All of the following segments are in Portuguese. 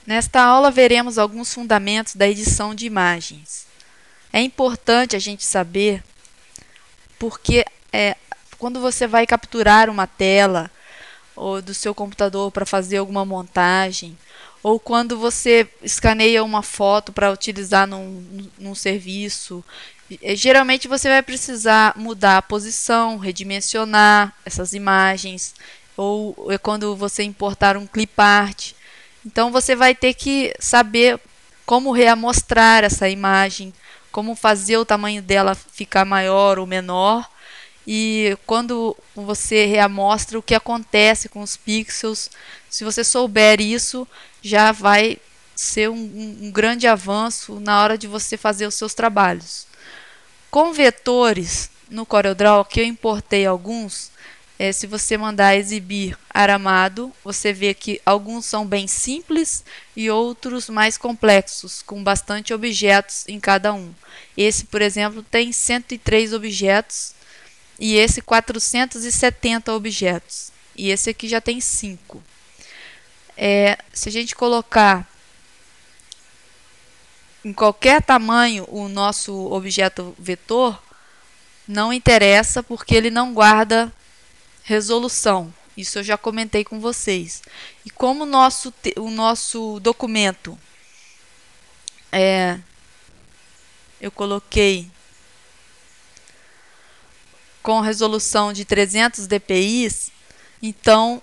Nesta aula veremos alguns fundamentos da edição de imagens. É importante a gente saber porque quando você vai capturar uma tela ou do seu computador para fazer alguma montagem, ou quando você escaneia uma foto para utilizar num serviço, geralmente você vai precisar mudar a posição, redimensionar essas imagens, ou quando você importar um clipart. Então você vai ter que saber como reamostrar essa imagem, como fazer o tamanho dela ficar maior ou menor. E quando você reamostra, o que acontece com os pixels, se você souber isso, já vai ser um grande avanço na hora de você fazer os seus trabalhos. Com vetores, no CorelDRAW, que eu importei alguns, se você mandar exibir aramado, você vê que alguns são bem simples e outros mais complexos, com bastante objetos em cada um. Esse, por exemplo, tem 103 objetos e esse 470 objetos. E esse aqui já tem 5. Se a gente colocar em qualquer tamanho o nosso objeto vetor, não interessa porque ele não guarda resolução. Isso eu já comentei com vocês. E como o nosso documento eu coloquei com resolução de 300 dpi, então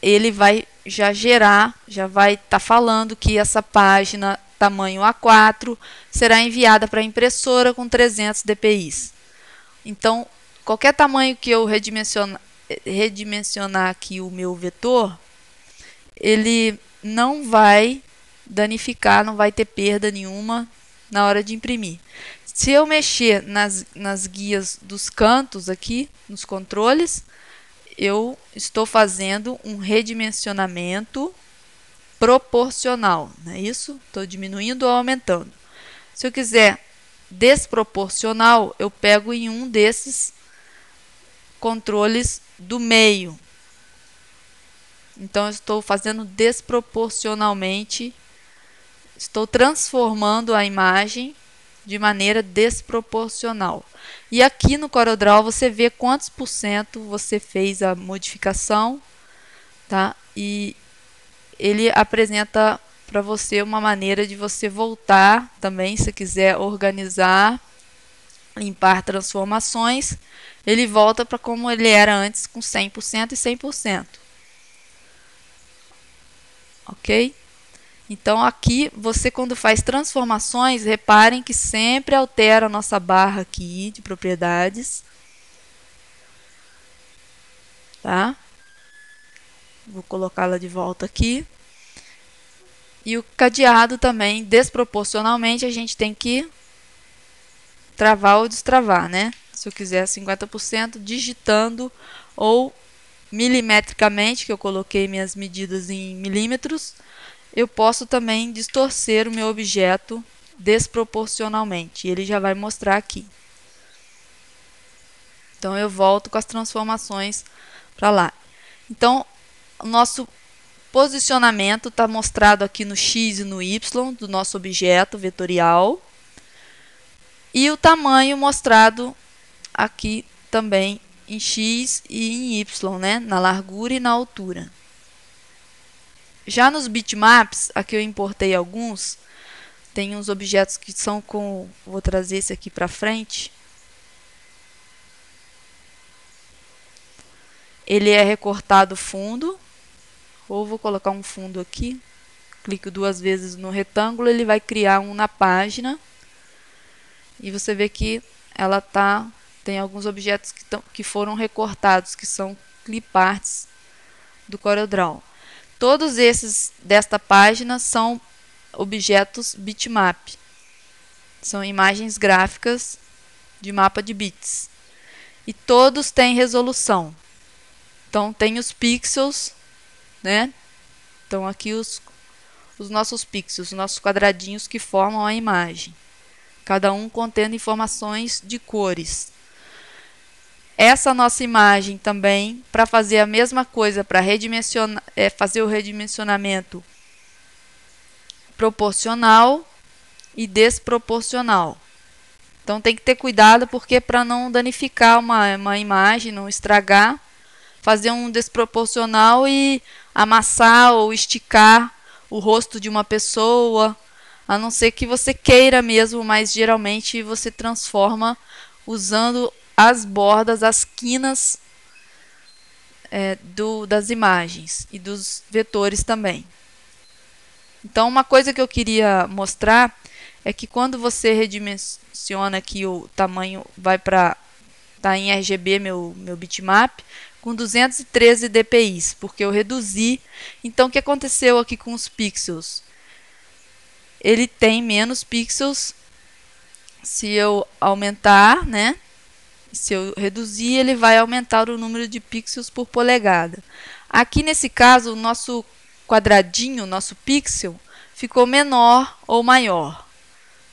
ele vai já gerar, já vai estar falando que essa página tamanho A4 será enviada para a impressora com 300 dpi. Então, qualquer tamanho que eu redimensionar aqui o meu vetor, ele não vai danificar, não vai ter perda nenhuma na hora de imprimir. Se eu mexer nas guias dos cantos aqui, nos controles, eu estou fazendo um redimensionamento proporcional, não é isso? Estou diminuindo ou aumentando. Se eu quiser desproporcional, eu pego em um desses controles do meio. Então, eu estou fazendo desproporcionalmente, estou transformando a imagem de maneira desproporcional. E aqui no CorelDRAW você vê quantos por cento você fez a modificação, tá? E ele apresenta para você uma maneira de você voltar também, se quiser organizar, limpar transformações, ele volta para como ele era antes, com 100% e 100%. Ok? Então aqui você, quando faz transformações, reparem que sempre altera a nossa barra aqui de propriedades, tá? Vou colocá-la de volta aqui. E o cadeado também, desproporcionalmente, a gente tem que travar ou destravar, né? Se eu quiser 50%, digitando ou milimetricamente, que eu coloquei minhas medidas em milímetros, eu posso também distorcer o meu objeto desproporcionalmente. Ele já vai mostrar aqui. Então, eu volto com as transformações para lá. Então, o nosso posicionamento está mostrado aqui no X e no Y do nosso objeto vetorial. E o tamanho mostrado aqui também em X e em Y, né? Na largura e na altura. Já nos bitmaps, aqui eu importei alguns. Tem uns objetos que são com... Vou trazer esse aqui para frente. Ele é recortado fundo. Ou vou colocar um fundo aqui. Clico 2 vezes no retângulo, ele vai criar um na página. E você vê que ela tem alguns objetos que foram recortados, que são cliparts do CorelDRAW. Todos esses desta página são objetos bitmap. São imagens gráficas de mapa de bits. E todos têm resolução. Então, tem os pixels, né? Então, aqui os nossos pixels, os nossos quadradinhos que formam a imagem. Cada um contendo informações de cores. Essa nossa imagem também, para fazer a mesma coisa, para fazer o redimensionamento proporcional e desproporcional. Então tem que ter cuidado porque para não danificar uma imagem, não estragar, fazer um desproporcional e amassar ou esticar o rosto de uma pessoa, a não ser que você queira mesmo, mas geralmente você transforma usando as bordas, as quinas das imagens e dos vetores também. Então uma coisa que eu queria mostrar é que quando você redimensiona aqui o tamanho, vai para tá em RGB meu bitmap com 213 dpi, porque eu reduzi. Então o que aconteceu aqui com os pixels? Ele tem menos pixels se eu aumentar, né? Se eu reduzir, ele vai aumentar o número de pixels por polegada. Aqui nesse caso, o nosso quadradinho, nosso pixel, ficou menor ou maior.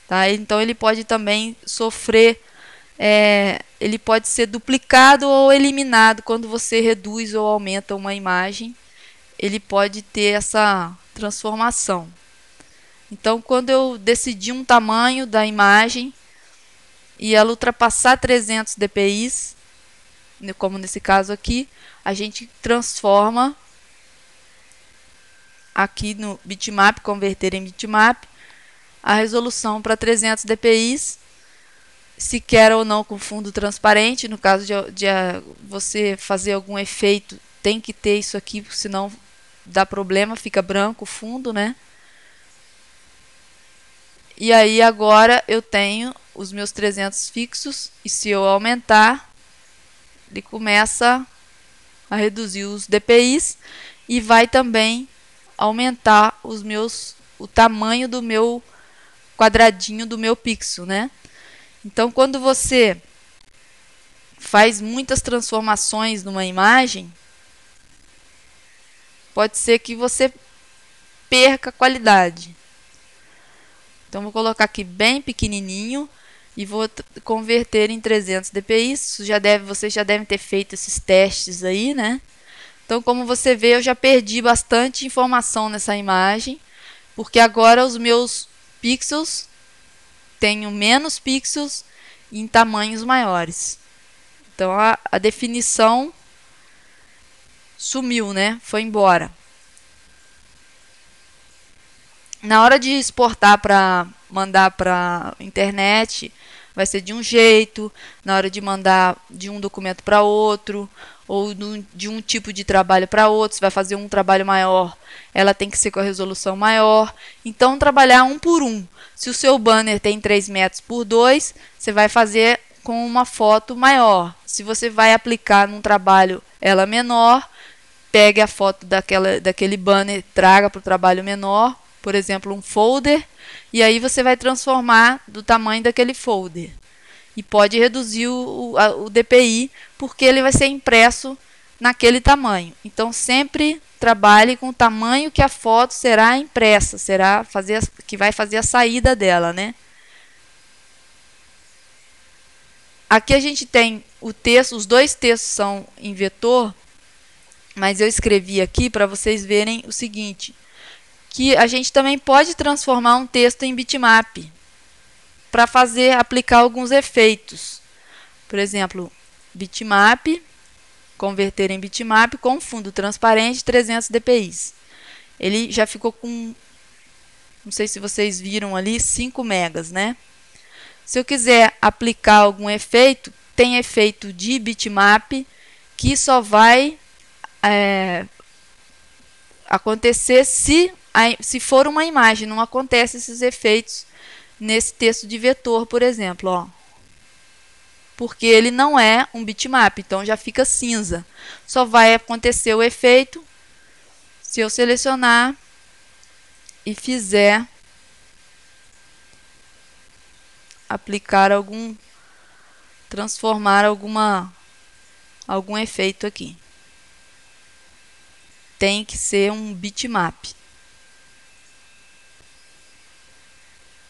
Tá? Então ele pode também sofrer, ele pode ser duplicado ou eliminado quando você reduz ou aumenta uma imagem. Ele pode ter essa transformação. Então quando eu decidi um tamanho da imagem e ela ultrapassar 300 dpi, como nesse caso aqui, a gente transforma aqui no bitmap, converter em bitmap, a resolução para 300 dpi, se quer ou não com fundo transparente. No caso de você fazer algum efeito, tem que ter isso aqui, senão dá problema, fica branco o fundo, né? E aí agora eu tenho os meus 300 fixos, e se eu aumentar, ele começa a reduzir os dpi e vai também aumentar o tamanho do meu quadradinho do meu pixel, né? Então quando você faz muitas transformações numa imagem, pode ser que você perca a qualidade. Então vou colocar aqui bem pequenininho e vou converter em 300 dpi. Vocês já devem ter feito esses testes aí, né? Então, como você vê, eu já perdi bastante informação nessa imagem, porque agora os meus pixels tenho menos pixels em tamanhos maiores. Então a definição sumiu, né? Foi embora. Na hora de exportar para mandar para internet, vai ser de um jeito. Na hora de mandar de um documento para outro, ou de um tipo de trabalho para outro, se vai fazer um trabalho maior, ela tem que ser com a resolução maior. Então, trabalhar um por um. Se o seu banner tem 3 metros por 2, você vai fazer com uma foto maior. Se você vai aplicar num trabalho ela menor, pegue a foto daquele banner, traga para o trabalho menor, por exemplo, um folder, e aí você vai transformar do tamanho daquele folder. E pode reduzir o dpi, porque ele vai ser impresso naquele tamanho. Então, sempre trabalhe com o tamanho que a foto será impressa, que vai fazer a saída dela, né? Aqui a gente tem o texto, os dois textos são em vetor, mas eu escrevi aqui para vocês verem o seguinte, que a gente também pode transformar um texto em bitmap para aplicar alguns efeitos. Por exemplo, bitmap, converter em bitmap com fundo transparente 300 dpi. Ele já ficou com, não sei se vocês viram ali, 5 megas, né? Se eu quiser aplicar algum efeito, tem efeito de bitmap que só vai acontecer se for uma imagem. Não acontece esses efeitos nesse texto de vetor, por exemplo, ó. Porque ele não é um bitmap, então já fica cinza. Só vai acontecer o efeito se eu selecionar e fizer aplicar transformar algum efeito aqui. Tem que ser um bitmap.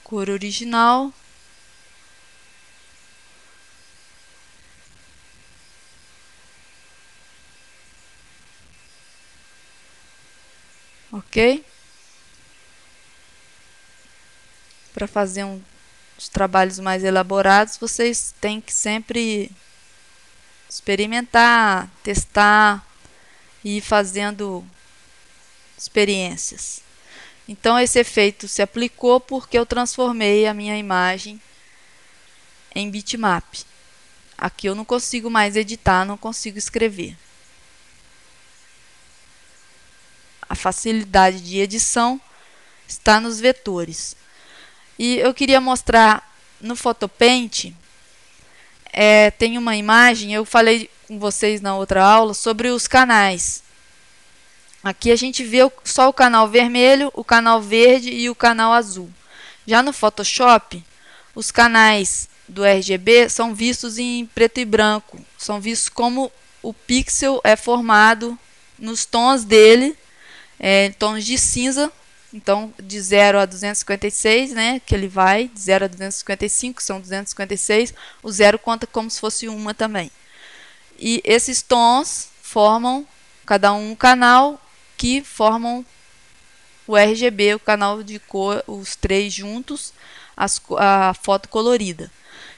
Cor original. Ok? para fazer os trabalhos mais elaborados, vocês têm que sempre experimentar, testar e ir fazendo experiências. Então esse efeito se aplicou porque eu transformei a minha imagem em bitmap. Aqui eu não consigo mais editar, não consigo escrever. A facilidade de edição está nos vetores. E eu queria mostrar no Photopaint, tem uma imagem, eu falei com vocês na outra aula sobre os canais. Aqui a gente vê só o canal vermelho, o canal verde e o canal azul. Já no Photoshop, os canais do RGB são vistos em preto e branco. São vistos como o pixel é formado nos tons dele, tons de cinza. Então, de 0 a 256, né, que ele vai, de 0 a 255, são 256. O 0 conta como se fosse uma também. E esses tons formam, cada um canal, que formam o RGB, o canal de cor, os três juntos, a foto colorida.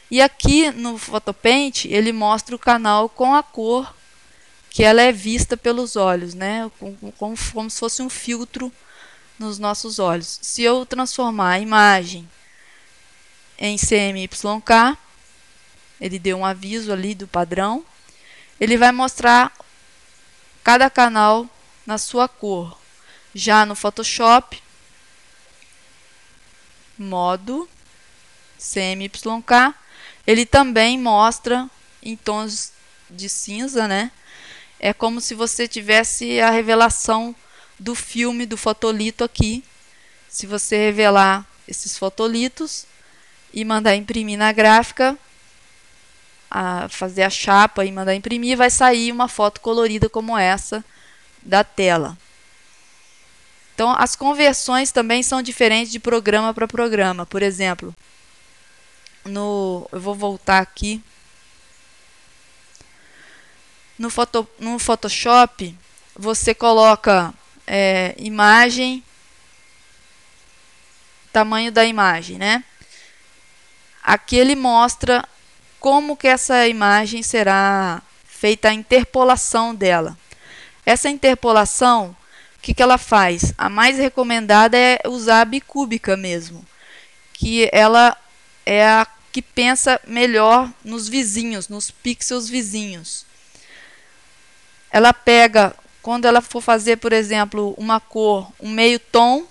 E aqui no Photopaint, ele mostra o canal com a cor que ela é vista pelos olhos, né? Como se fosse um filtro nos nossos olhos. Se eu transformar a imagem em CMYK, ele deu um aviso ali do padrão, ele vai mostrar cada canal na sua cor. Já no Photoshop, modo CMYK, ele também mostra em tons de cinza, né? É como se você tivesse a revelação do filme do fotolito aqui. Se você revelar esses fotolitos e mandar imprimir na gráfica, fazer a chapa e mandar imprimir, vai sair uma foto colorida como essa da tela. Então, as conversões também são diferentes de programa para programa. Por exemplo, eu vou voltar aqui. No Photoshop, você coloca imagem, tamanho da imagem, né? Aqui ele mostra como que essa imagem será feita a interpolação dela. Essa interpolação, o que ela faz? A mais recomendada é usar a bicúbica mesmo, que ela é a que pensa melhor nos vizinhos, nos pixels vizinhos. Ela pega, quando ela for fazer, por exemplo, uma cor, um meio tom,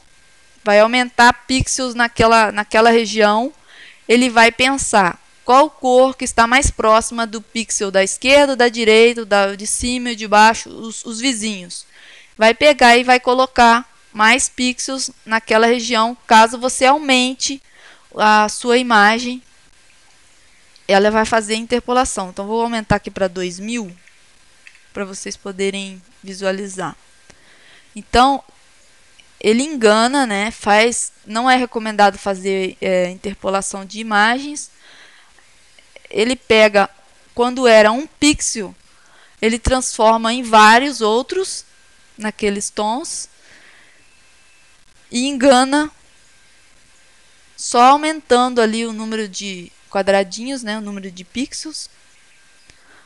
vai aumentar pixels naquela região, ele vai pensar qual cor que está mais próxima do pixel da esquerda, da direita, de cima e de baixo, os vizinhos. Vai pegar e vai colocar mais pixels naquela região, caso você aumente a sua imagem, ela vai fazer interpolação. Então, vou aumentar aqui para 2000, para vocês poderem visualizar. Então, ele engana, né? Não é recomendado fazer interpolação de imagens. Ele pega, quando era um pixel, ele transforma em vários outros, naqueles tons, e engana só aumentando ali o número de quadradinhos, né? O número de pixels.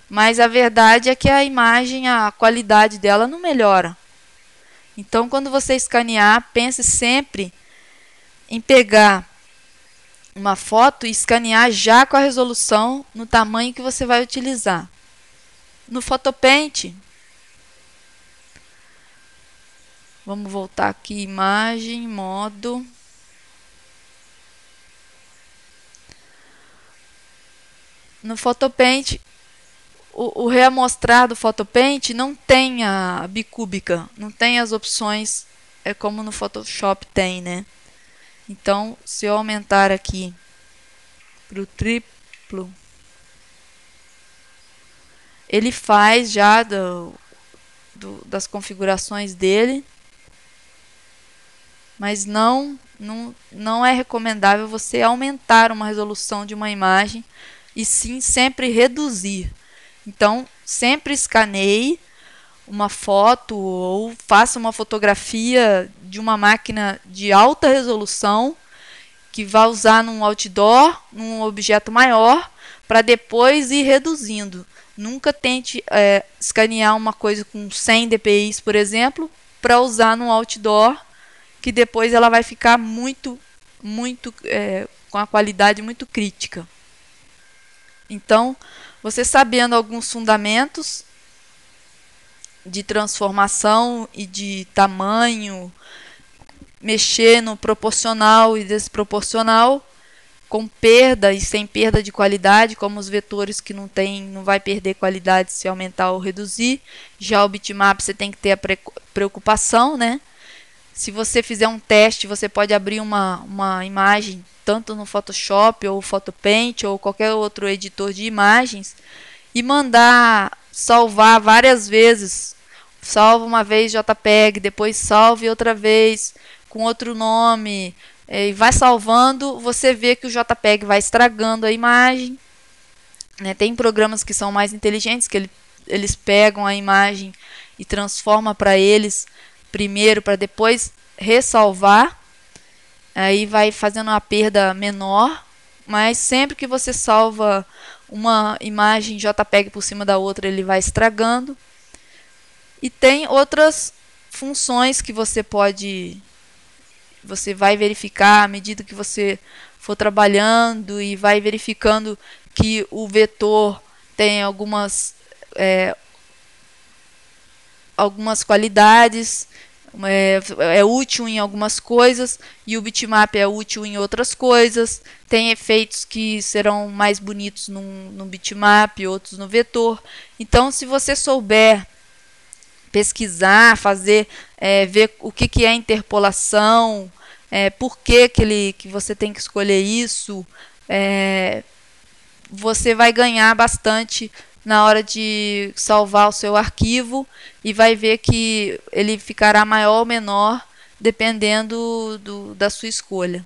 Mas a verdade é que a imagem, a qualidade dela não melhora. Então, quando você escanear, pense sempre em pegar uma foto e escanear já com a resolução no tamanho que você vai utilizar. No Photopaint, vamos voltar aqui, imagem, modo. No Photopaint, o reamostrar do Photopaint não tem a bicúbica, não tem as opções como no Photoshop tem, né? Então, se eu aumentar aqui para o triplo, ele faz já das configurações dele, mas não é recomendável você aumentar uma resolução de uma imagem, e sim sempre reduzir. Então, sempre escaneie uma foto ou faça uma fotografia de uma máquina de alta resolução que vai usar num outdoor, num objeto maior, para depois ir reduzindo. Nunca tente escanear uma coisa com 100 dpi, por exemplo, para usar num outdoor, que depois ela vai ficar muito com a qualidade muito crítica. Então, você sabendo alguns fundamentos de transformação e de tamanho, mexer no proporcional e desproporcional, com perda e sem perda de qualidade, como os vetores que não vai perder qualidade se aumentar ou reduzir. Já o bitmap você tem que ter a preocupação, né? Se você fizer um teste, você pode abrir uma imagem tanto no Photoshop ou Photopaint ou qualquer outro editor de imagens e mandar salvar várias vezes. Salva uma vez JPEG, depois salve outra vez com outro nome, e vai salvando. Você vê que o JPEG vai estragando a imagem, né? Tem programas que são mais inteligentes, que eles pegam a imagem e transformam para eles primeiro, para depois ressalvar. Aí vai fazendo uma perda menor, mas sempre que você salva uma imagem JPEG por cima da outra, ele vai estragando. E tem outras funções que você vai verificar à medida que você for trabalhando e vai verificando que o vetor tem algumas qualidades, é útil em algumas coisas e o bitmap é útil em outras coisas. Tem efeitos que serão mais bonitos no bitmap, outros no vetor. Então, se você souber pesquisar, ver o que é interpolação, por que você tem que escolher isso, você vai ganhar bastante na hora de salvar o seu arquivo e vai ver que ele ficará maior ou menor dependendo da sua escolha.